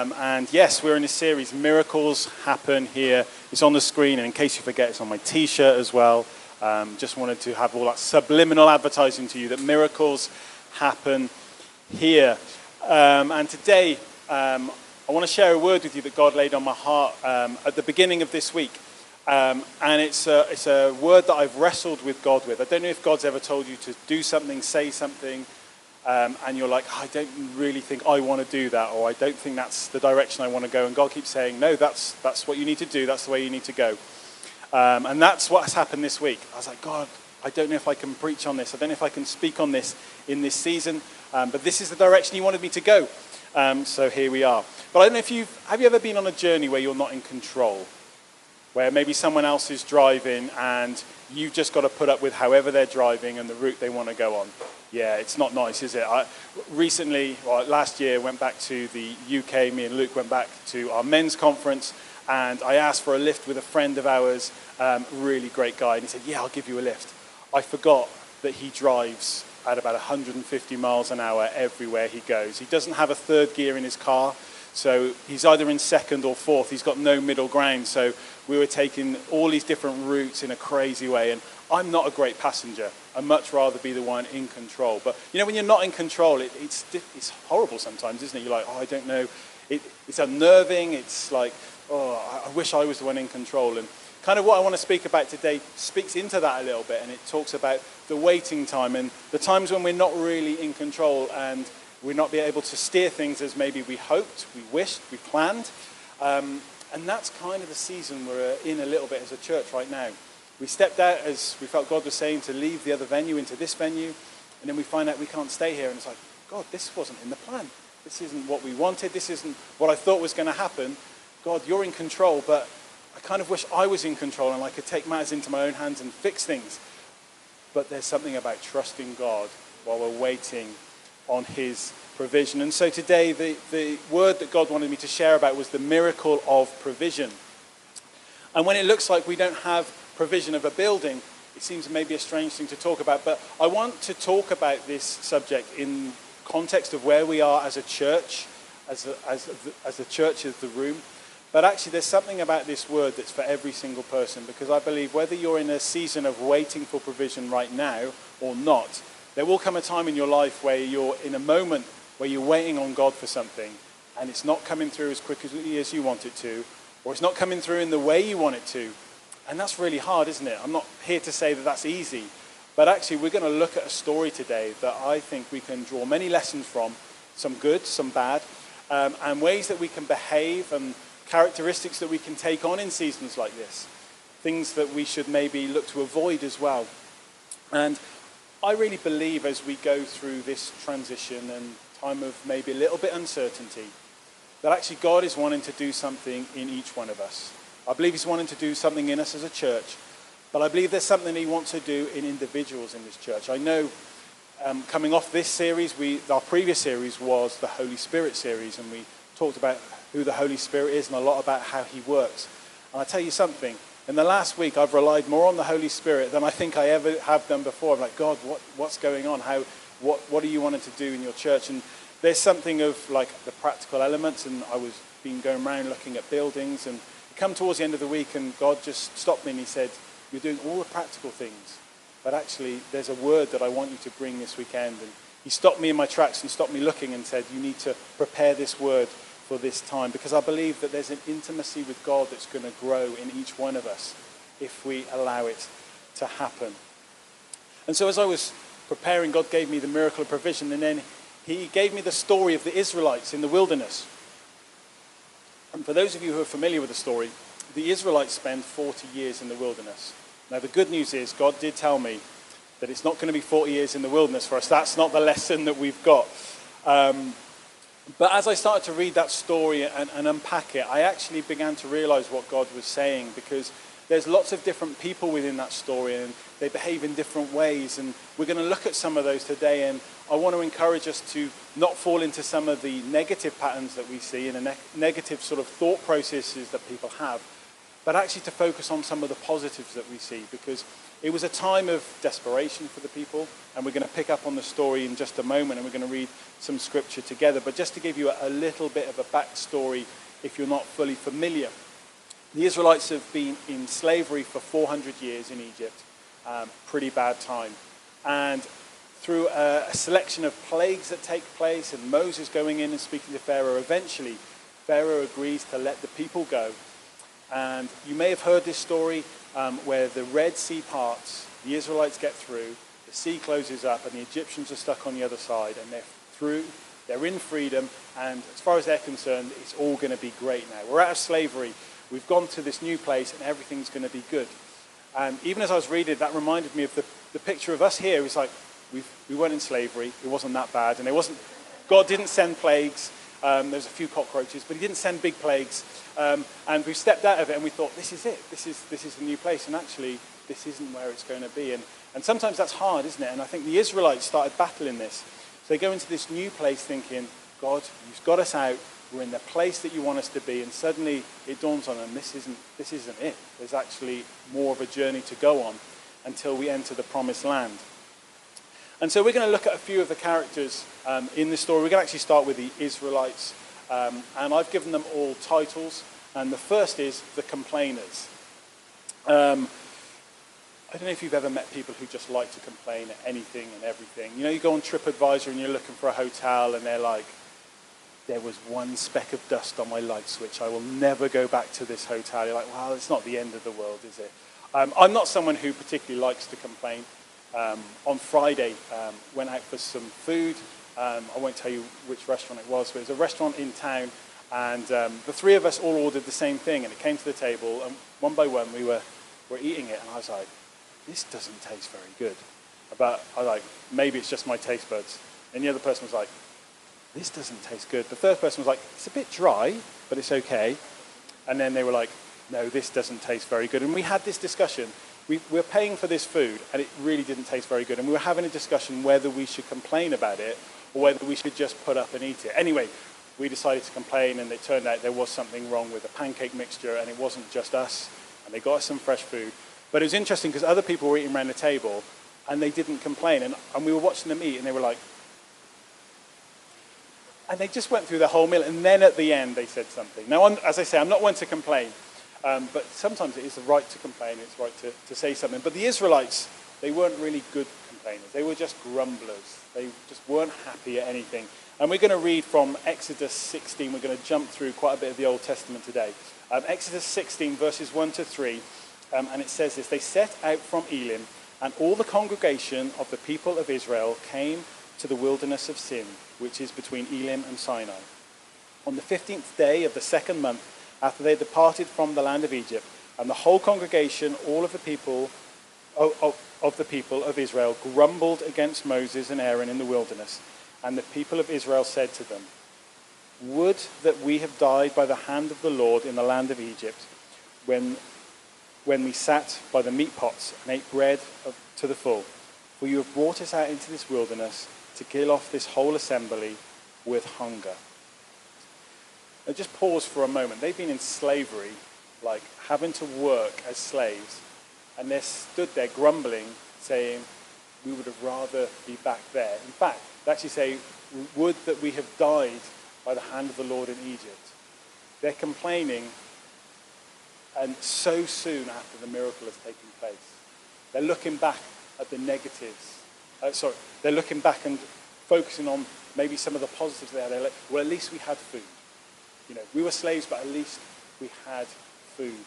And yes, we're in a series, Miracles Happen Here. It's on the screen, and in case you forget, it's on my t-shirt as well. Just wanted to have all that subliminal advertising to you that miracles happen here. And today, I want to share a word with you that God laid on my heart at the beginning of this week. And it's a word that I've wrestled with God with. I don't know if God's ever told you to do something, say something, and you're like, I don't really think I want to do that, or I don't think that's the direction I want to go. And God keeps saying, no, that's what you need to do. That's the way you need to go. And that's what has happened this week. I was like, God, I don't know if I can preach on this. I don't know if I can speak on this in this season. But this is the direction he wanted me to go. So here we are. But I don't know if have you ever been on a journey where you're not in control? Where maybe someone else is driving and you've just got to put up with however they're driving and the route they want to go on. Yeah, it's not nice, is it? Last year, went back to the UK. Me and Luke went back to our men's conference, and I asked for a lift with a friend of ours, really great guy, and he said, yeah, I'll give you a lift. I forgot that he drives at about 150 miles an hour everywhere he goes. He doesn't have a third gear in his car, so he's either in second or fourth. He's got no middle ground, so we were taking all these different routes in a crazy way, and I'm not a great passenger. I'd much rather be the one in control. But, you know, when you're not in control, it's horrible sometimes, isn't it? You're like, I don't know. It's unnerving. It's like, I wish I was the one in control. And kind of what I want to speak about today speaks into that a little bit, and it talks about the waiting time and the times when we're not really in control and we're not being able to steer things as maybe we hoped, we wished, we planned. And that's kind of the season we're in a little bit as a church right now. We stepped out, as we felt God was saying, to leave the other venue into this venue, and then we find out we can't stay here, and it's like, God, this wasn't in the plan. This isn't what we wanted. This isn't what I thought was going to happen. God, you're in control, but I kind of wish I was in control and I could take matters into my own hands and fix things. But there's something about trusting God while we're waiting on his provision. And so today, the word that God wanted me to share about was the miracle of provision. And when it looks like we don't have provision of a building, it seems maybe a strange thing to talk about. But I want to talk about this subject in context of where we are as a church, as the church is the room. But actually, there's something about this word that's for every single person, because I believe whether you're in a season of waiting for provision right now or not, there will come a time in your life where you're in a moment where you're waiting on God for something, and it's not coming through as quickly as you want it to, or it's not coming through in the way you want it to. And that's really hard, isn't it? I'm not here to say that that's easy, but actually we're going to look at a story today that I think we can draw many lessons from, some good, some bad, and ways that we can behave and characteristics that we can take on in seasons like this, things that we should maybe look to avoid as well. And I really believe as we go through this transition and time of maybe a little bit uncertainty, that actually God is wanting to do something in each one of us. I believe he's wanting to do something in us as a church, but I believe there's something he wants to do in individuals in this church. I know coming off this series, our previous series was the Holy Spirit series, and we talked about who the Holy Spirit is and a lot about how he works. And I'll tell you something, in the last week I've relied more on the Holy Spirit than I think I ever have done before. I'm like, God, what's going on? What are you wanting to do in your church? And there's something of like the practical elements, and I was been going around looking at buildings, and come towards the end of the week and God just stopped me and he said, you're doing all the practical things, but actually there's a word that I want you to bring this weekend. And he stopped me in my tracks and stopped me looking and said, you need to prepare this word for this time, because I believe that there's an intimacy with God that's going to grow in each one of us if we allow it to happen. And so as I was preparing, God gave me the miracle of provision, and then he gave me the story of the Israelites in the wilderness. And for those of you who are familiar with the story, the Israelites spend 40 years in the wilderness. Now the good news is God did tell me that it's not going to be 40 years in the wilderness for us. That's not the lesson that we've got. But as I started to read that story and unpack it, I actually began to realize what God was saying, because there's lots of different people within that story and they behave in different ways. And we're going to look at some of those today. And I want to encourage us to not fall into some of the negative patterns that we see and the negative sort of thought processes that people have, but actually to focus on some of the positives that we see. Because It was a time of desperation for the people, and we're going to pick up on the story in just a moment, and we're going to read some scripture together. But just to give you a little bit of a backstory, if you're not fully familiar, the Israelites have been in slavery for 400 years in Egypt, pretty bad time. And through a selection of plagues that take place, and Moses going in and speaking to Pharaoh, eventually Pharaoh agrees to let the people go. And you may have heard this story where the Red Sea parts, the Israelites get through, the sea closes up, and the Egyptians are stuck on the other side, and they're through, they're in freedom, and as far as they're concerned, it's all going to be great now. We're out of slavery, we've gone to this new place, and everything's going to be good. And even as I was reading, that reminded me of the picture of us here. It's like, we weren't in slavery, it wasn't that bad, and God didn't send plagues. There's a few cockroaches, but he didn't send big plagues. And we stepped out of it and we thought, this is it. This is the new place. And actually, this isn't where it's going to be. And sometimes that's hard, isn't it? And I think the Israelites started battling this. So they go into this new place thinking, God, you've got us out. We're in the place that you want us to be. And suddenly it dawns on them, this isn't it. There's actually more of a journey to go on until we enter the promised land. And so we're going to look at a few of the characters in this story. We're going to actually start with the Israelites. And I've given them all titles. And the first is the complainers. I don't know if you've ever met people who just like to complain at anything and everything. You know, you go on TripAdvisor and you're looking for a hotel and they're like, there was one speck of dust on my light switch. I will never go back to this hotel. You're like, well, it's not the end of the world, is it? I'm not someone who particularly likes to complain. On Friday, went out for some food. I won't tell you which restaurant it was, but it was a restaurant in town, and the three of us all ordered the same thing, and it came to the table, and one by one we were eating it, and I was like, this doesn't taste very good. But I was like, maybe it's just my taste buds. And the other person was like, this doesn't taste good. The third person was like, it's a bit dry, but it's okay. And then they were like, no, this doesn't taste very good. And we had this discussion. We're paying for this food, and it really didn't taste very good. And we were having a discussion whether we should complain about it or whether we should just put up and eat it. Anyway, we decided to complain, and it turned out there was something wrong with the pancake mixture, and it wasn't just us. And they got us some fresh food. But it was interesting because other people were eating around the table, and they didn't complain. And we were watching them eat, and they were like... And they just went through the whole meal, and then at the end they said something. Now, as I say, I'm not one to complain. But sometimes it is the right to complain, it's right to say something. But the Israelites, they weren't really good complainers. They were just grumblers. They just weren't happy at anything. And we're going to read from Exodus 16. We're going to jump through quite a bit of the Old Testament today. Exodus 16, verses 1 to 3. And it says this, they set out from Elim, and all the congregation of the people of Israel came to the wilderness of Sin, which is between Elim and Sinai. On the 15th day of the second month, after they departed from the land of Egypt, and the whole congregation, all of the people of Israel, grumbled against Moses and Aaron in the wilderness. And the people of Israel said to them, would that we have died by the hand of the Lord in the land of Egypt, when we sat by the meat pots and ate bread to the full. For you have brought us out into this wilderness to kill off this whole assembly with hunger. Now just pause for a moment. They've been in slavery, like having to work as slaves, and they're stood there grumbling, saying, we would have rather be back there. In fact, they actually say, would that we have died by the hand of the Lord in Egypt. They're complaining, and so soon after the miracle has taken place. They're looking back at the negatives. They're looking back and focusing on maybe some of the positives they had. They're like, well, at least we had food. You know, we were slaves, but at least we had food.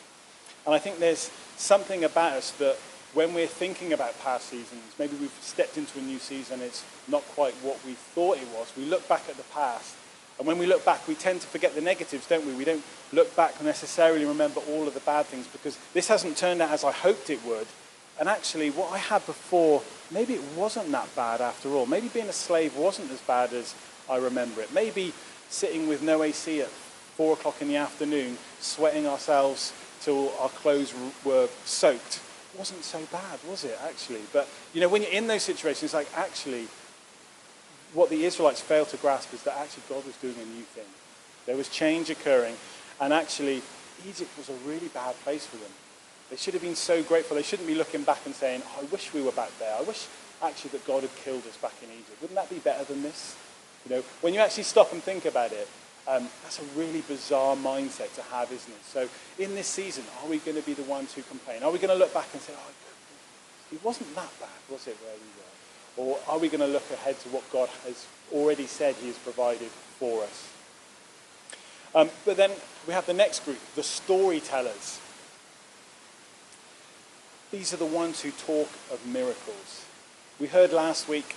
And I think there's something about us that when we're thinking about past seasons, maybe we've stepped into a new season, it's not quite what we thought it was. We look back at the past, and when we look back, we tend to forget the negatives, don't we? We don't look back and necessarily remember all of the bad things, because this hasn't turned out as I hoped it would. And actually, what I had before, maybe it wasn't that bad after all. Maybe being a slave wasn't as bad as I remember it. Maybe sitting with no AC at 4 o'clock in the afternoon, sweating ourselves till our clothes were soaked, wasn't so bad, was it, actually? But, you know, when you're in those situations, it's like, actually, what the Israelites failed to grasp is that actually God was doing a new thing. There was change occurring, and actually, Egypt was a really bad place for them. They should have been so grateful. They shouldn't be looking back and saying, oh, I wish we were back there. I wish actually that God had killed us back in Egypt. Wouldn't that be better than this? When you actually stop and think about it, that's a really bizarre mindset to have, isn't it? So in this season, are we going to be the ones who complain? Are we going to look back and say, oh, it wasn't that bad, was it, where we were? Or are we going to look ahead to what God has already said he has provided for us? But then we have the next group, the storytellers. These are the ones who talk of miracles. We heard last week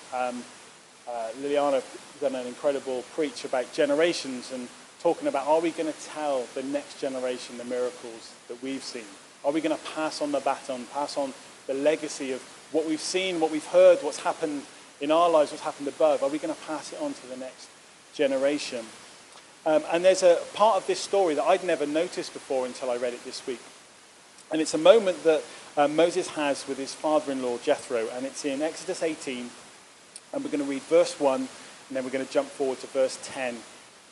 Liliana done an incredible preach about generations and talking about, are we going to tell the next generation the miracles that we've seen? Are we going to pass on the baton, pass on the legacy of what we've seen, what we've heard, what's happened in our lives, what's happened above? Are we going to pass it on to the next generation? And there's a part of this story that I'd never noticed before until I read it this week. And it's a moment that Moses has with his father-in-law, Jethro, and it's in Exodus 18, and we're going to read verse 1, and then we're going to jump forward to verse 10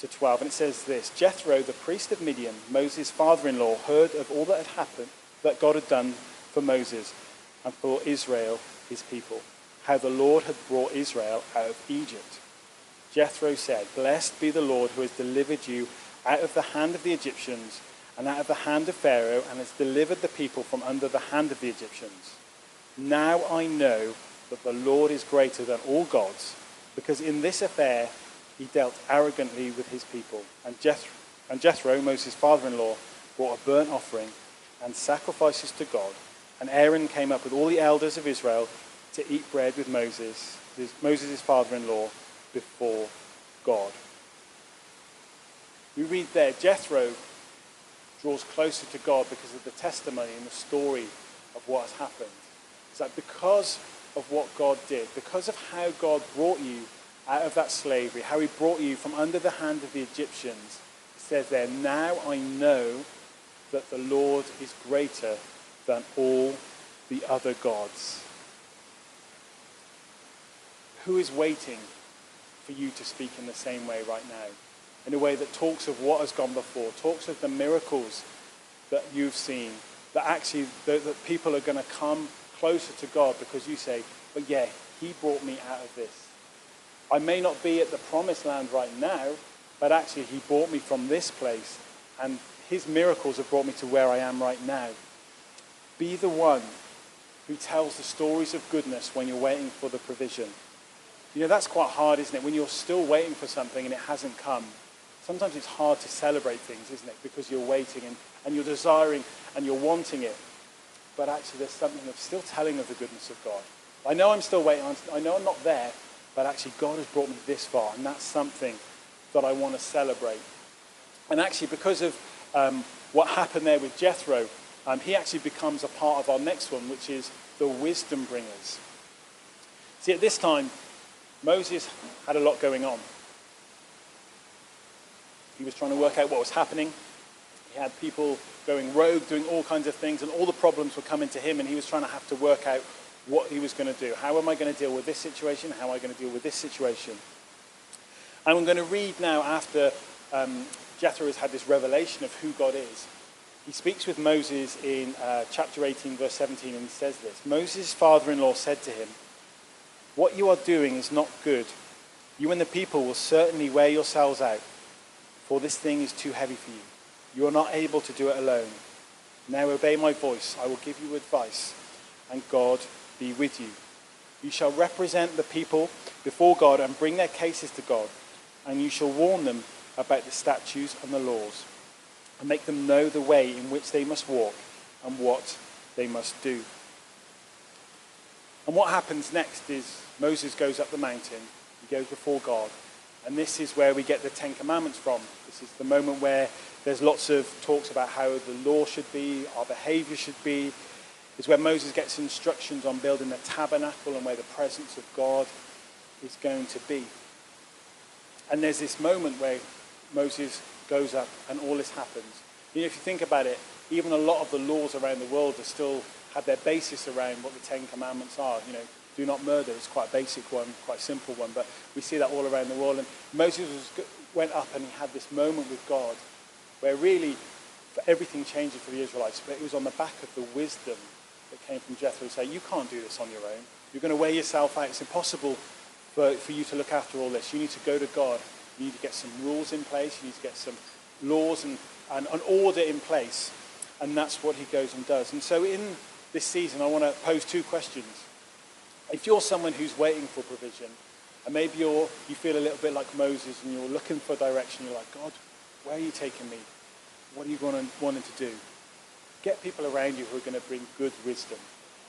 to 12. And it says this: Jethro, the priest of Midian, Moses' father-in-law, heard of all that had happened, that God had done for Moses and for Israel, his people, how the Lord had brought Israel out of Egypt. Jethro said, blessed be the Lord who has delivered you out of the hand of the Egyptians and out of the hand of Pharaoh, and has delivered the people from under the hand of the Egyptians. Now I know that the Lord is greater than all gods, because in this affair he dealt arrogantly with his people. And Jethro, Moses' father-in-law, brought a burnt offering and sacrifices to God. And Aaron came up with all the elders of Israel to eat bread with Moses' father-in-law, before God. We read there, Jethro draws closer to God because of the testimony and the story of what has happened. It's like because of what God did, because of how God brought you out of that slavery, how he brought you from under the hand of the Egyptians, it says there, now I know that the Lord is greater than all the other gods. Who is waiting for you to speak in the same way right now? In a way that talks of what has gone before, talks of the miracles that you've seen, that actually that people are going to come closer to God because you say, but yeah, he brought me out of this. I may not be at the promised land right now, but actually he brought me from this place, and his miracles have brought me to where I am right now. Be the one who tells the stories of goodness when you're waiting for the provision. That's quite hard, isn't it? When you're still waiting for something and it hasn't come. Sometimes it's hard to celebrate things, isn't it? Because you're waiting and you're desiring and you're wanting it. But actually there's something of still telling of the goodness of God. I know I'm still waiting. I know I'm not there. But actually God has brought me this far. And that's something that I want to celebrate. And actually because of what happened there with Jethro, he actually becomes a part of our next one, which is the wisdom bringers. See, at this time, Moses had a lot going on. He was trying to work out what was happening. He had people going rogue, doing all kinds of things, and all the problems were coming to him, and he was trying to have to work out what he was going to do. How am I going to deal with this situation? How am I going to deal with this situation? And I'm going to read now after Jethro has had this revelation of who God is. He speaks with Moses in chapter 18, verse 17, and he says this: Moses' father-in-law said to him, what you are doing is not good. You and the people will certainly wear yourselves out, for this thing is too heavy for you. You are not able to do it alone. Now obey my voice. I will give you advice, and God be with you. You shall represent the people before God and bring their cases to God, and you shall warn them about the statutes and the laws, and make them know the way in which they must walk and what they must do. And what happens next is Moses goes up the mountain, he goes before God, and this is where we get the Ten Commandments from. This is the moment where there's lots of talks about how the law should be, our behavior should be. It's where Moses gets instructions on building the tabernacle and where the presence of God is going to be. And there's this moment where Moses goes up and all this happens. If you think about it, even a lot of the laws around the world are still have their basis around what the Ten Commandments are. Do not murder. It's quite a basic one, quite a simple one, but we see that all around the world. And Moses went up and he had this moment with God where really everything changing for the Israelites, but it was on the back of the wisdom that came from Jethro to say, you can't do this on your own. You're going to wear yourself out. It's impossible for you to look after all this. You need to go to God. You need to get some rules in place. You need to get some laws and an order in place. And that's what he goes and does. And so in this season, I want to pose two questions. If you're someone who's waiting for provision, and maybe you feel a little bit like Moses and you're looking for direction, you're like, God, where are you taking me? What are you wanting to do? Get people around you who are going to bring good wisdom.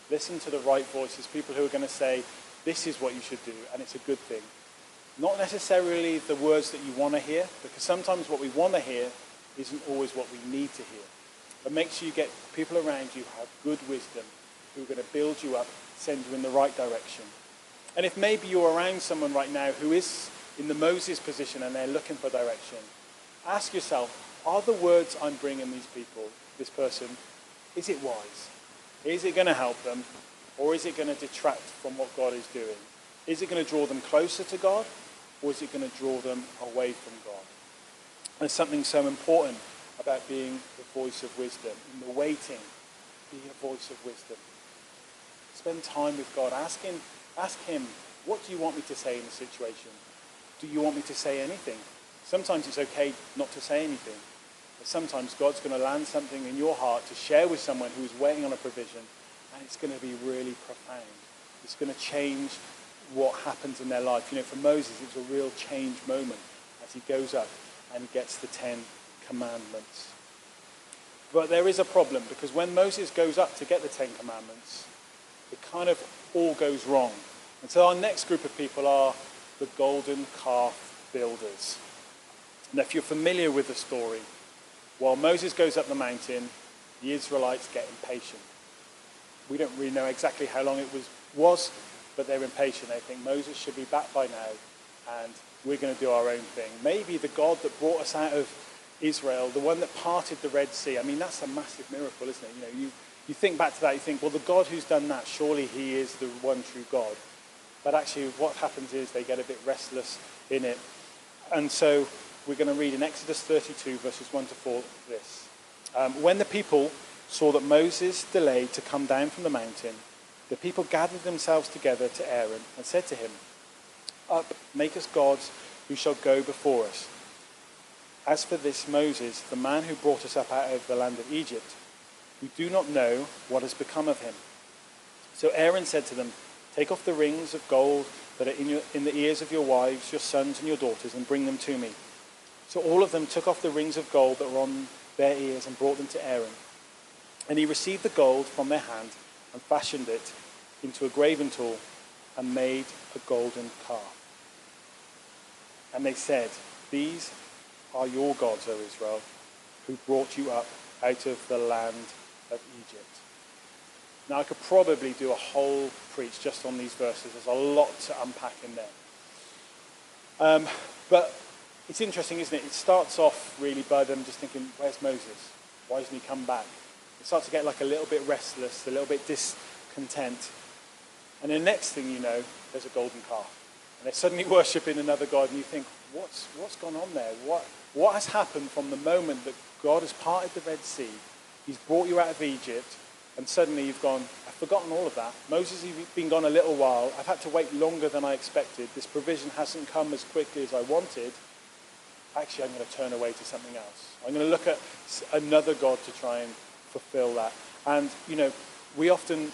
Listen to the right voices, people who are going to say, this is what you should do, and it's a good thing. Not necessarily the words that you want to hear, because sometimes what we want to hear isn't always what we need to hear. But make sure you get people around you who have good wisdom, who are going to build you up, send you in the right direction. And if maybe you're around someone right now who is in the Moses position and they're looking for direction, ask yourself, are the words I'm bringing these people, this person, is it wise? Is it going to help them? Or is it going to detract from what God is doing? Is it going to draw them closer to God? Or is it going to draw them away from God? There's something so important about being the voice of wisdom. In the waiting, be a voice of wisdom. Spend time with God. Ask him, what do you want me to say in the situation? Do you want me to say anything? Sometimes it's okay not to say anything. But sometimes God's going to land something in your heart to share with someone who's waiting on a provision, and it's going to be really profound. It's going to change what happens in their life. You know, for Moses, it was a real change moment as he goes up and he gets the 10 Commandments. But there is a problem, because when Moses goes up to get the 10 Commandments, it kind of all goes wrong. And so our next group of people are the golden calf builders. And if you're familiar with the story, while Moses goes up the mountain, the Israelites get impatient. We don't really know exactly how long it was, but they're impatient. They think Moses should be back by now, and we're going to do our own thing. Maybe the God that brought us out of Israel, the one that parted the Red Sea, I mean, that's a massive miracle, isn't it? You know, you think back to that, you think, well, the God who's done that, surely he is the one true God. But actually what happens is they get a bit restless in it. And so we're going to read in Exodus 32, verses 1 to 4, this. When the people saw that Moses delayed to come down from the mountain, the people gathered themselves together to Aaron and said to him, "Up, make us gods who shall go before us. As for this Moses, the man who brought us up out of the land of Egypt, we do not know what has become of him." So Aaron said to them, "Take off the rings of gold that are in the ears of your wives, your sons and your daughters, and bring them to me." So all of them took off the rings of gold that were on their ears and brought them to Aaron. And he received the gold from their hand and fashioned it into a graving tool and made a golden calf. And they said, "These are your gods, O Israel, who brought you up out of the land of Egypt." Now, I could probably do a whole preach just on these verses. There's a lot to unpack in there. But it's interesting, isn't it? It starts off really by them just thinking, where's Moses? Why hasn't he come back? They start to get like a little bit restless, a little bit discontent. And the next thing you know, there's a golden calf. And they're suddenly worshipping another god, and you think, what's gone on there? What has happened from the moment that God has parted the Red Sea, he's brought you out of Egypt, and suddenly you've gone, I've forgotten all of that. Moses has been gone a little while. I've had to wait longer than I expected. This provision hasn't come as quickly as I wanted. Actually, I'm going to turn away to something else. I'm going to look at another god to try and fulfill that. And, you know, we often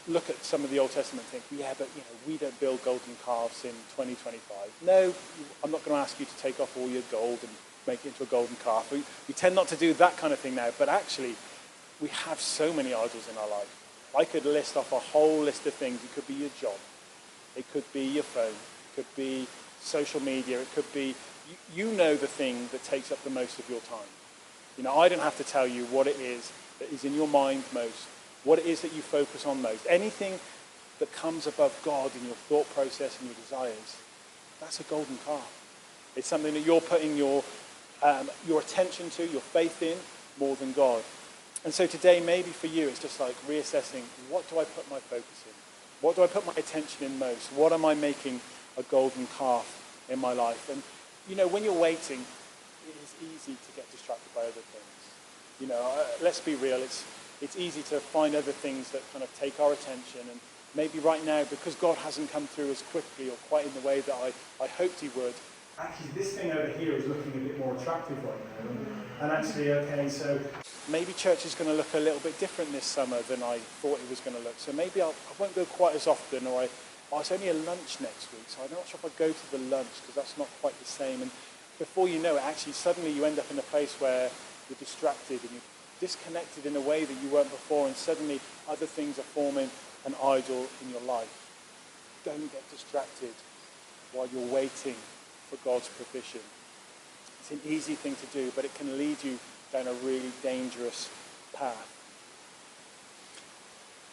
look at some of the Old Testament and think, yeah, but, you know, we don't build golden calves in 2025. No, I'm not going to ask you to take off all your gold and make it into a golden calf. We tend not to do that kind of thing now, but actually, we have so many idols in our life. I could list off a whole list of things. It could be your job. It could be your phone. It could be social media. It could be, you know, the thing that takes up the most of your time. You know, I don't have to tell you what it is that is in your mind most, what it is that you focus on most. Anything that comes above God in your thought process and your desires, that's a golden calf. It's something that you're putting your attention to, your faith in, more than God. And so today, maybe for you, it's just like reassessing, what do I put my focus in? What do I put my attention in most? What am I making a golden calf in my life? And, you know, when you're waiting, it is easy to get distracted by other things. Let's be real. It's easy to find other things that kind of take our attention, and maybe right now, because God hasn't come through as quickly or quite in the way that I hoped he would. Actually, this thing over here is looking a bit more attractive right now. And actually, okay, so maybe church is going to look a little bit different this summer than I thought it was going to look. So maybe I won't go quite as often, or it's only a lunch next week, so I'm not sure if I go to the lunch because that's not quite the same. And before you know it, actually, suddenly you end up in a place where you're distracted and you're disconnected in a way that you weren't before, and suddenly other things are forming an idol in your life. Don't get distracted while you're waiting for God's provision. It's an easy thing to do, but it can lead you down a really dangerous path.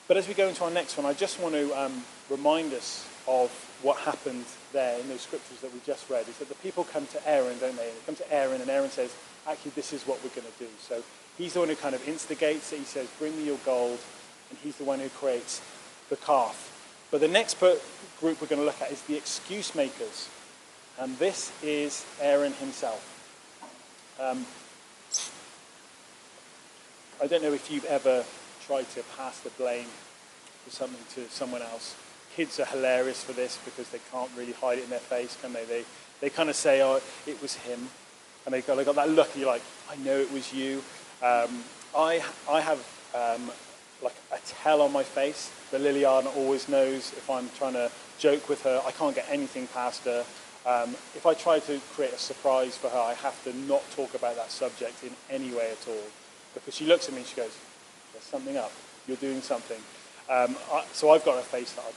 But as we go into our next one, I just want to remind us of what happened there in those scriptures that we just read. Is that the people come to Aaron, don't they? They come to Aaron, and Aaron says, actually, this is what we're going to do. So he's the one who kind of instigates it. He says, bring me your gold, and he's the one who creates the calf. But the next group we're going to look at is the excuse makers. And this is Aaron himself. I don't know if you've ever tried to pass the blame for something to someone else. Kids are hilarious for this because they can't really hide it in their face, can they? They kind of say, oh, it was him. And they got that look, and you're like, I know it was you. I have like a tell on my face. But Liliana always knows if I'm trying to joke with her, I can't get anything past her. If I try to create a surprise for her, I have to not talk about that subject in any way at all. Because she looks at me and she goes, there's something up. You're doing something. So I've got a face that I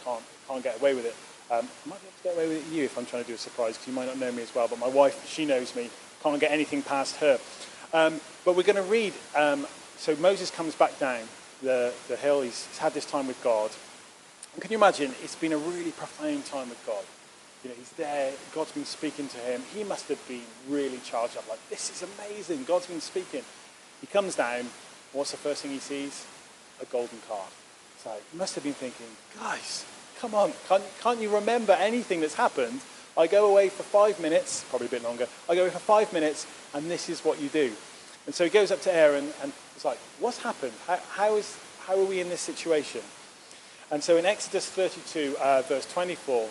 can't get away with it. I might be able to get away with it with you if I'm trying to do a surprise, because you might not know me as well. But my wife, she knows me. Can't get anything past her. But we're going to read. So Moses comes back down the hill. He's had this time with God. And can you imagine? It's been a really profound time with God. He's there. God's been speaking to him. He must have been really charged up. Like, this is amazing. God's been speaking. He comes down. What's the first thing he sees? A golden calf. So he must have been thinking, guys, come on. Can't you remember anything that's happened? I go away for 5 minutes, probably a bit longer. I go away for 5 minutes, and this is what you do. And so he goes up to Aaron, and it's like, what's happened? How are we in this situation? And so in Exodus 32, verse 24,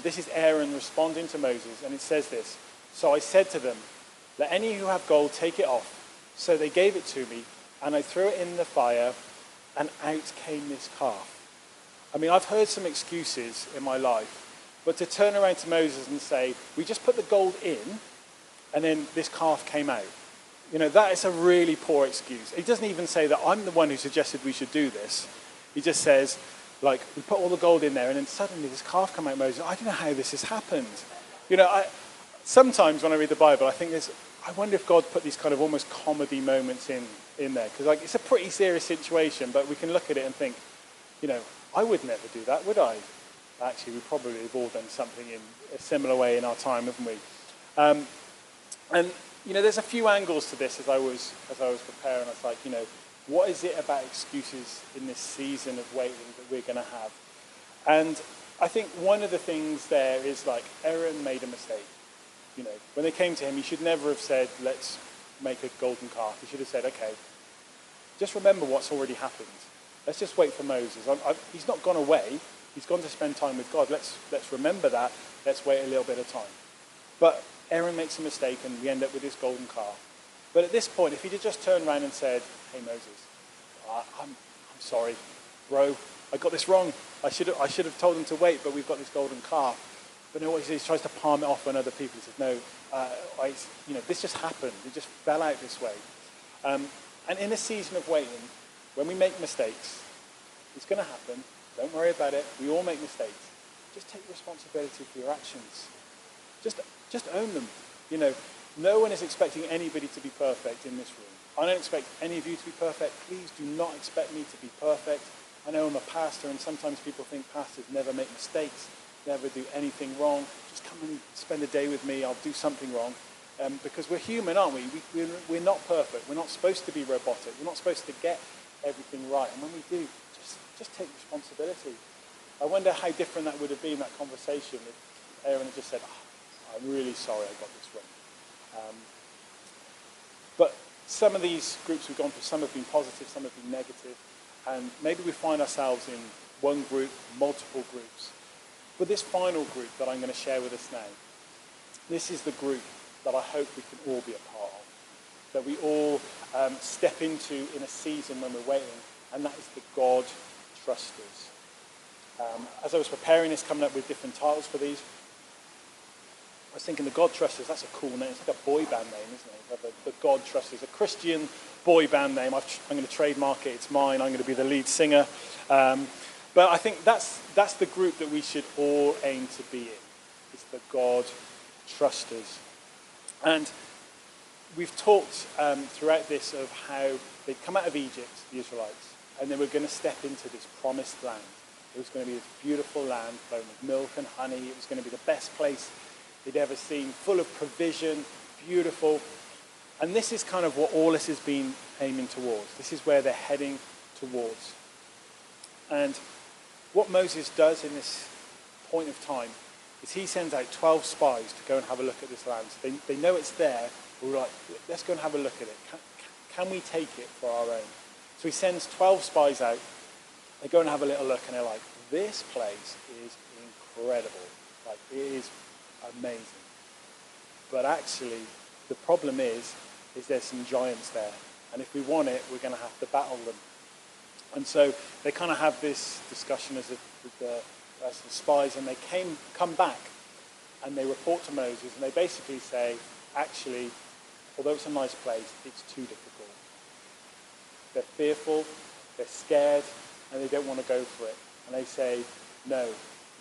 this is Aaron responding to Moses, and it says this. So I said to them, let any who have gold take it off. So they gave it to me, and I threw it in the fire, and out came this calf. I mean, I've heard some excuses in my life, but to turn around to Moses and say, we just put the gold in, and then this calf came out. That is a really poor excuse. He doesn't even say that I'm the one who suggested we should do this. He just says, like, we put all the gold in there, and then suddenly this calf came out, Moses. I don't know how this has happened. Sometimes when I read the Bible, I think I wonder if God put these kind of almost comedy moments in there. Because it's a pretty serious situation, but we can look at it and think, I would never do that, would I? Actually, we probably have all done something in a similar way in our time, haven't we? And there's a few angles to this as I was preparing. I was like, what is it about excuses in this season of waiting that we're going to have? And I think one of the things there is, like, Aaron made a mistake. When they came to him, he should never have said, let's make a golden calf. He should have said, okay, just remember what's already happened. Let's just wait for Moses. He's not gone away. He's gone to spend time with God. Let's remember that. Let's wait a little bit of time. But Aaron makes a mistake, and we end up with this golden calf. But at this point, if he had just turned around and said, hey, Moses, I'm sorry, bro. I got this wrong. I should have told him to wait, but we've got this golden calf. But no, what he says, he tries to palm it off on other people. He says, no, this just happened. It just fell out this way. And in a season of waiting, when we make mistakes, it's going to happen. Don't worry about it. We all make mistakes. Just take responsibility for your actions. Just own them. No one is expecting anybody to be perfect in this room. I don't expect any of you to be perfect. Please do not expect me to be perfect. I know I'm a pastor, and sometimes people think pastors never make mistakes, never do anything wrong. Just come and spend a day with me. I'll do something wrong. Because we're human, aren't we? We're not perfect. We're not supposed to be robotic. We're not supposed to get everything right. And when we do, just take responsibility. I wonder how different that would have been, that conversation, if Aaron had just said, I'm really sorry I got this wrong. But some of these groups we've gone through, some have been positive, some have been negative, and maybe we find ourselves in one group, multiple groups. But this final group that I'm going to share with us now, this is the group that I hope we can all be a part of, that we all step into in a season when we're waiting, and that is the God Trusters. As I was preparing this, coming up with different titles for these, I was thinking the God Trusters, that's a cool name. It's like a boy band name, isn't it? The God Trusters, a Christian boy band name. I'm going to trademark it. It's mine. I'm going to be the lead singer. But I think that's the group that we should all aim to be in. It's the God Trusters. And we've talked throughout this of how they come out of Egypt, the Israelites, and they were going to step into this promised land. It was going to be this beautiful land flowing with milk and honey. It was going to be the best place they'd ever seen, full of provision, beautiful. And this is kind of what all this has been aiming towards. This is where they're heading towards. And what Moses does in this point of time is he sends out 12 spies to go and have a look at this land. So they know it's there. We're like, let's go and have a look at it. Can we take it for our own? So he sends 12 spies out. They go and have a little look, and they're like, this place is incredible. Like, it is amazing. But actually, the problem is there's some giants there. And if we want it, we're going to have to battle them. And so they kind of have this discussion as the spies, and they come back, and they report to Moses, and they basically say, actually, although it's a nice place, it's too difficult. They're fearful, they're scared, and they don't want to go for it. And they say, no,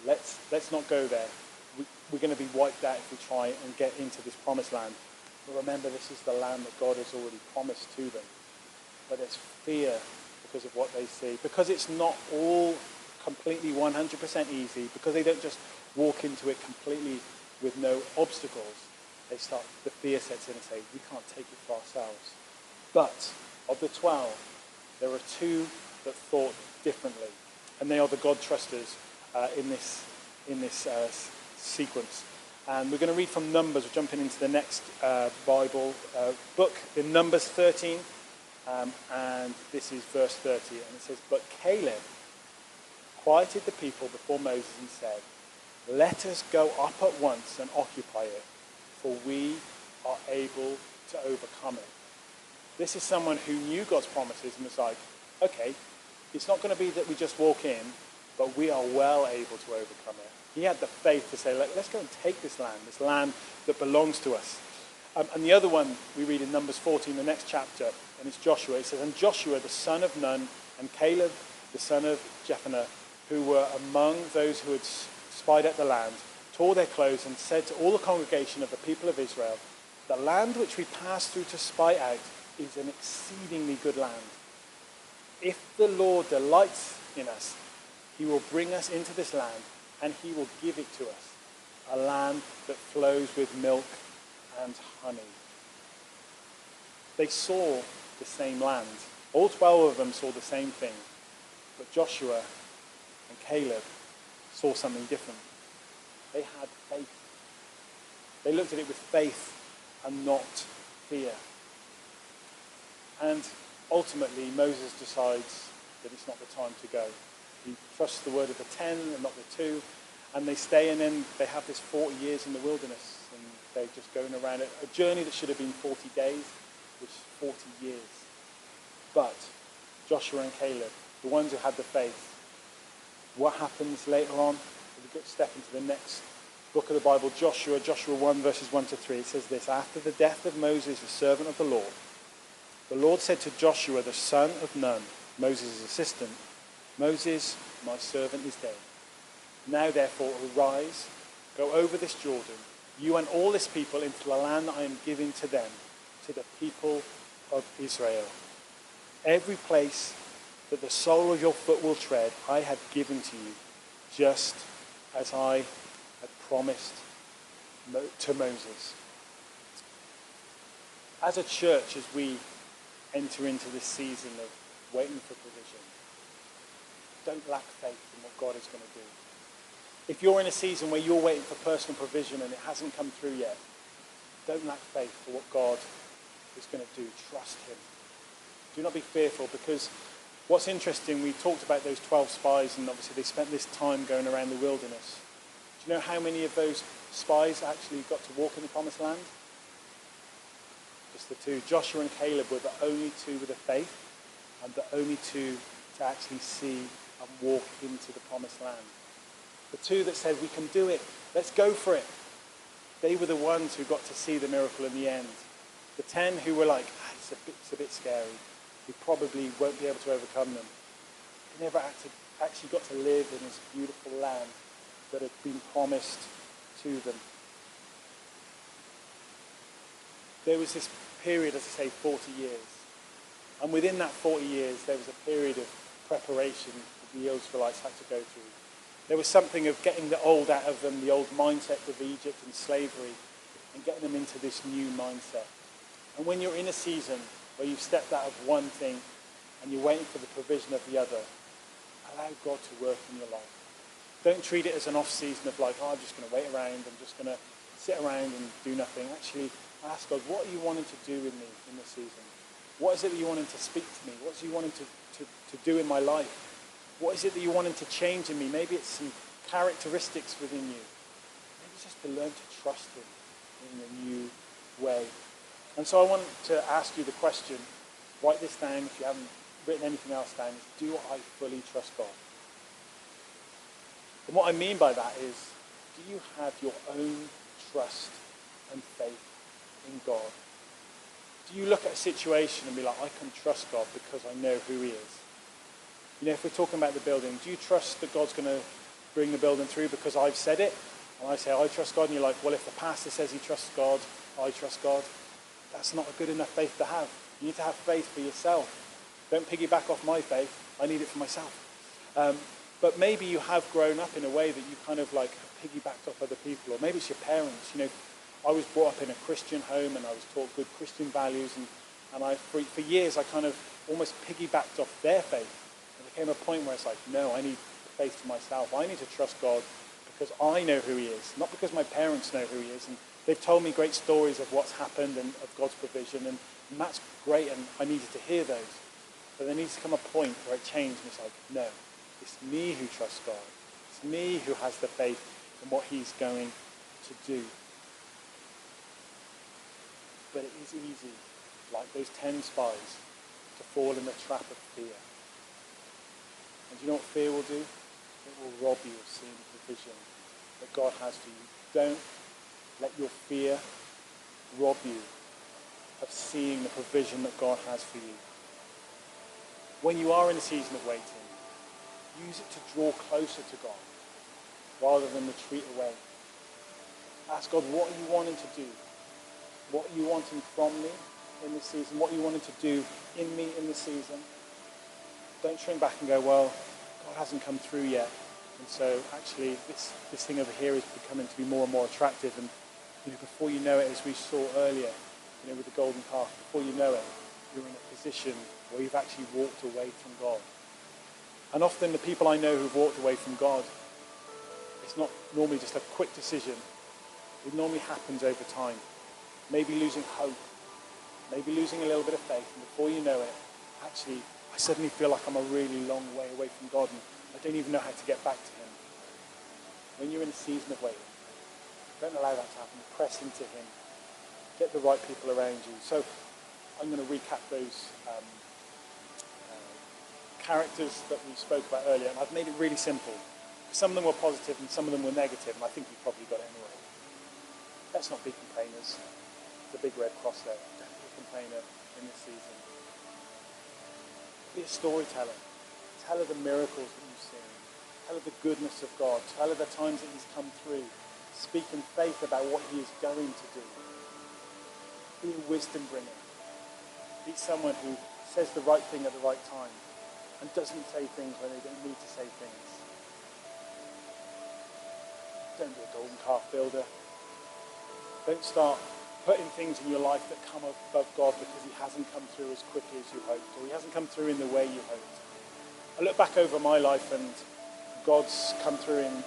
let's not go there. We're going to be wiped out if we try and get into this promised land. But remember, this is the land that God has already promised to them. But there's fear because of what they see. Because it's not all completely 100% easy, because they don't just walk into it completely with no obstacles, the fear sets in and say, we can't take it for ourselves. But of the 12, there are 2 that thought differently. And they are the God Trusters in this sequence. And we're going to read from Numbers. We're jumping into the next Bible book in Numbers 13. And this is verse 30. And it says, but Caleb quieted the people before Moses and said, let us go up at once and occupy it, for we are able to overcome it. This is someone who knew God's promises and was like, okay, it's not going to be that we just walk in, but we are well able to overcome it. He had the faith to say, let's go and take this land that belongs to us. And the other one we read in Numbers 14, the next chapter, and it's Joshua. It says, and Joshua, the son of Nun, and Caleb, the son of Jephunneh, who were among those who had spied out the land, tore their clothes and said to all the congregation of the people of Israel, the land which we passed through to spy out is an exceedingly good land. If the Lord delights in us, he will bring us into this land, and he will give it to us, a land that flows with milk and honey. They saw the same land. All 12 of them saw the same thing. But Joshua and Caleb saw something different. They had faith. They looked at it with faith and not fear. And ultimately, Moses decides that it's not the time to go. He trusts the word of the 10 and not the 2. And they stay, and then they have this 40 years in the wilderness. And they're just going around it. A journey that should have been 40 days was 40 years. But Joshua and Caleb, the ones who had the faith, what happens later on? We step into the next book of the Bible, Joshua 1, verses 1 to 3. It says this, after the death of Moses, the servant of the Lord said to Joshua, the son of Nun, Moses' assistant, Moses, my servant, is dead. Now, therefore, arise, go over this Jordan, you and all this people, into the land that I am giving to them, to the people of Israel. Every place that the sole of your foot will tread, I have given to you, just as I had promised to Moses. As a church, as we enter into this season of waiting for provision, don't lack faith in what God is going to do. If you're in a season where you're waiting for personal provision and it hasn't come through yet, don't lack faith for what God is going to do. Trust him. Do not be fearful, because what's interesting, we talked about those 12 spies, and obviously they spent this time going around the wilderness. Do you know how many of those spies actually got to walk in the promised land? Just the two. Joshua and Caleb were the only two with a faith, and the only two to actually see and walk into the promised land. The two that said, we can do it, let's go for it. They were the ones who got to see the miracle in the end. The 10 who were like, it's a bit scary, we probably won't be able to overcome them. They never actually got to live in this beautiful land that had been promised to them. There was this period, as I say, 40 years. And within that 40 years, there was a period of preparation that the Israelites had to go through. There was something of getting the old out of them, the old mindset of Egypt and slavery, and getting them into this new mindset. And when you're in a season where you've stepped out of one thing and you're waiting for the provision of the other, allow God to work in your life. Don't treat it as an off season of like, I'm just going to wait around, I'm just going to sit around and do nothing. Actually, ask God, what are you wanting to do with me in this season? What is it that you wanting to speak to me? What is it you wanting to do in my life? What is it that you wanting to change in me? Maybe it's some characteristics within you. Maybe it's just to learn to trust him in a new way. And so I want to ask you the question, write this down if you haven't written anything else down, is, do I fully trust God? And what I mean by that is, do you have your own trust and faith in God? Do you look at a situation and be like, I can trust God because I know who he is? You know, if we're talking about the building, do you trust that God's going to bring the building through because I've said it? And I say, I trust God. And you're like, well, if the pastor says he trusts God, I trust God. That's not a good enough faith to have. You need to have faith for yourself. Don't piggyback off my faith. I need it for myself. But maybe you have grown up in a way that you kind of like piggybacked off other people. Or maybe it's your parents. You know, I was brought up in a Christian home and I was taught good Christian values. And I, for years, I kind of almost piggybacked off their faith. There came a point where it's like, no, I need the faith for myself. I need to trust God because I know who he is, not because my parents know who he is. And they've told me great stories of what's happened and of God's provision, and that's great, and I needed to hear those. But there needs to come a point where it changed, and it's like, no, it's me who trusts God. It's me who has the faith in what he's going to do. But it is easy, like those 10 spies, to fall in the trap of fear. And do you know what fear will do? It will rob you of seeing the provision that God has for you. Don't let your fear rob you of seeing the provision that God has for you. When you are in a season of waiting, use it to draw closer to God rather than retreat away. Ask God, what are you wanting to do? What are you wanting from me in this season? What are you wanting to do in me in this season? Don't shrink back and go, well, God hasn't come through yet. And so actually this thing over here is becoming to be more and more attractive. And you know, before you know it, as we saw earlier, you know, with the golden calf, before you know it, you're in a position where you've actually walked away from God. And often the people I know who've walked away from God, it's not normally just a quick decision. It normally happens over time. Maybe losing hope, maybe losing a little bit of faith, and before you know it, actually, I suddenly feel like I'm a really long way away from God, and I don't even know how to get back to him. When you're in a season of waiting, don't allow that to happen. Press into him. Get the right people around you. So I'm going to recap those characters that we spoke about earlier, and I've made it really simple. Some of them were positive and some of them were negative, and I think you probably got it anyway. Let's not be complainers. The big red cross there. Don't be a complainer in this season. Be a storyteller. Tell her the miracles that you've seen. Tell her the goodness of God. Tell her the times that he's come through. Speak in faith about what he is going to do. Be a wisdom bringer. Be someone who says the right thing at the right time and doesn't say things when they don't need to say things. Don't be a golden calf builder. Don't start putting things in your life that come above God because he hasn't come through as quickly as you hoped, or he hasn't come through in the way you hoped. I look back over my life and God's come through in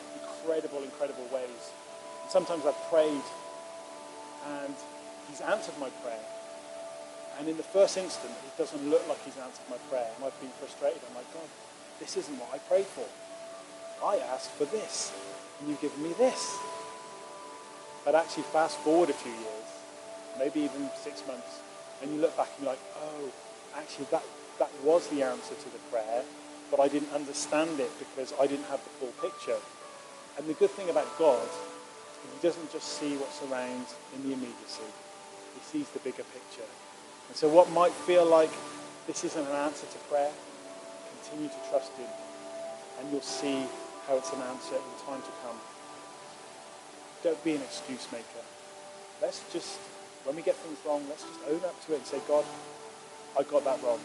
incredible ways. And sometimes I've prayed and he's answered my prayer. And in the first instant, it doesn't look like he's answered my prayer. And I've been frustrated. I'm like, God, this isn't what I prayed for. I asked for this, and you've given me this. But actually, fast forward a few years, maybe even 6 months, and you look back and you're like, oh, actually, that was the answer to the prayer, but I didn't understand it because I didn't have the full picture. And the good thing about God is he doesn't just see what's around in the immediacy. He sees the bigger picture. And so what might feel like this isn't an answer to prayer, continue to trust him, and you'll see how it's an answer in time to come. Don't be an excuse maker. Let's just, when we get things wrong, let's just own up to it and say, God, I got that wrong.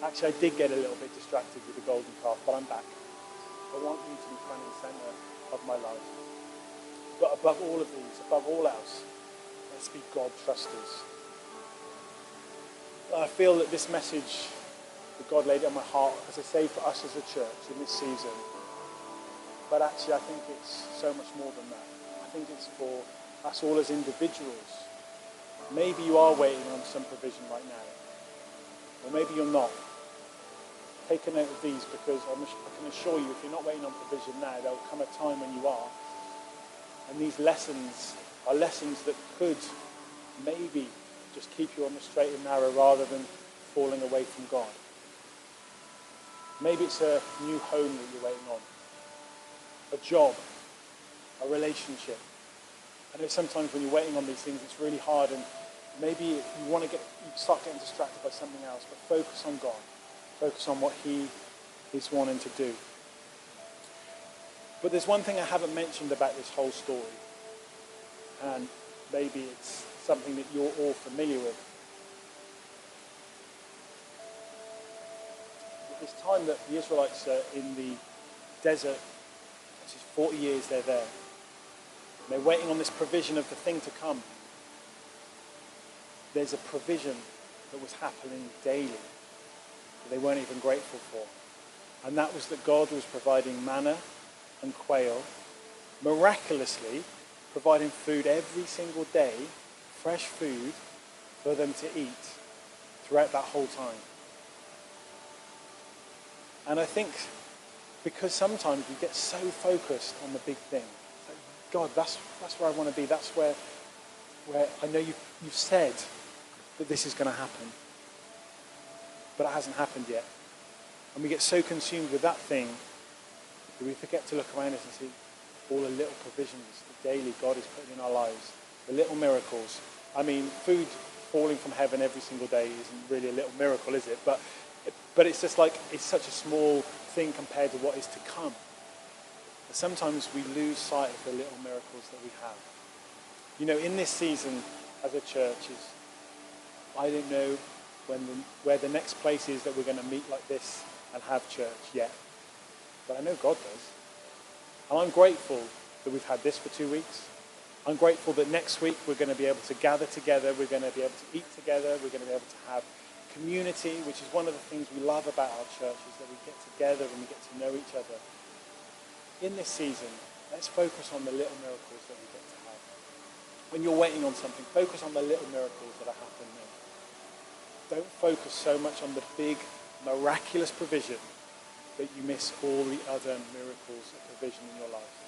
Actually, I did get a little bit distracted with the golden calf, but I'm back. I want you to be front and center of my life. But above all of these, above all else, let's be God trusters. I feel that this message that God laid on my heart, as I say, for us as a church in this season, but actually I think it's so much more than that. I think it's for us all as individuals. Maybe you are waiting on some provision right now, or maybe you're not. Take a note of these, because I can assure you, if you're not waiting on provision now, there will come a time when you are. And these lessons are lessons that could maybe just keep you on the straight and narrow rather than falling away from God. Maybe it's a new home that you're waiting on, a job, a relationship. I know sometimes when you're waiting on these things, it's really hard, and maybe you start getting distracted by something else, but focus on God. Focus on what he is wanting to do. But there's one thing I haven't mentioned about this whole story, and maybe it's something that you're all familiar with. At this time that the Israelites are in the desert, which is 40 years they're there, and they're waiting on this provision of the thing to come. There's a provision that was happening daily that they weren't even grateful for. And that was that God was providing manna and quail, miraculously providing food every single day, fresh food for them to eat throughout that whole time. And I think because sometimes we get so focused on the big thing. It's like, God, that's where I want to be. That's where I know you've said that this is going to happen. But it hasn't happened yet. And we get so consumed with that thing that we forget to look around us and see all the little provisions that daily God is putting in our lives. The little miracles. I mean, food falling from heaven every single day isn't really a little miracle, is it? But it's just like, it's such a small thing compared to what is to come. But sometimes we lose sight of the little miracles that we have. You know, in this season as a church, I don't know where the next place is that we're going to meet like this and have church yet. But I know God does. And I'm grateful that we've had this for 2 weeks. I'm grateful that next week we're going to be able to gather together. We're going to be able to eat together. We're going to be able to have community, which is one of the things we love about our church, is that we get together and we get to know each other. In this season, let's focus on the little miracles that we get to have. When you're waiting on something, focus on the little miracles that are happening. Don't focus so much on the big, miraculous provision that you miss all the other miracles of provision in your life.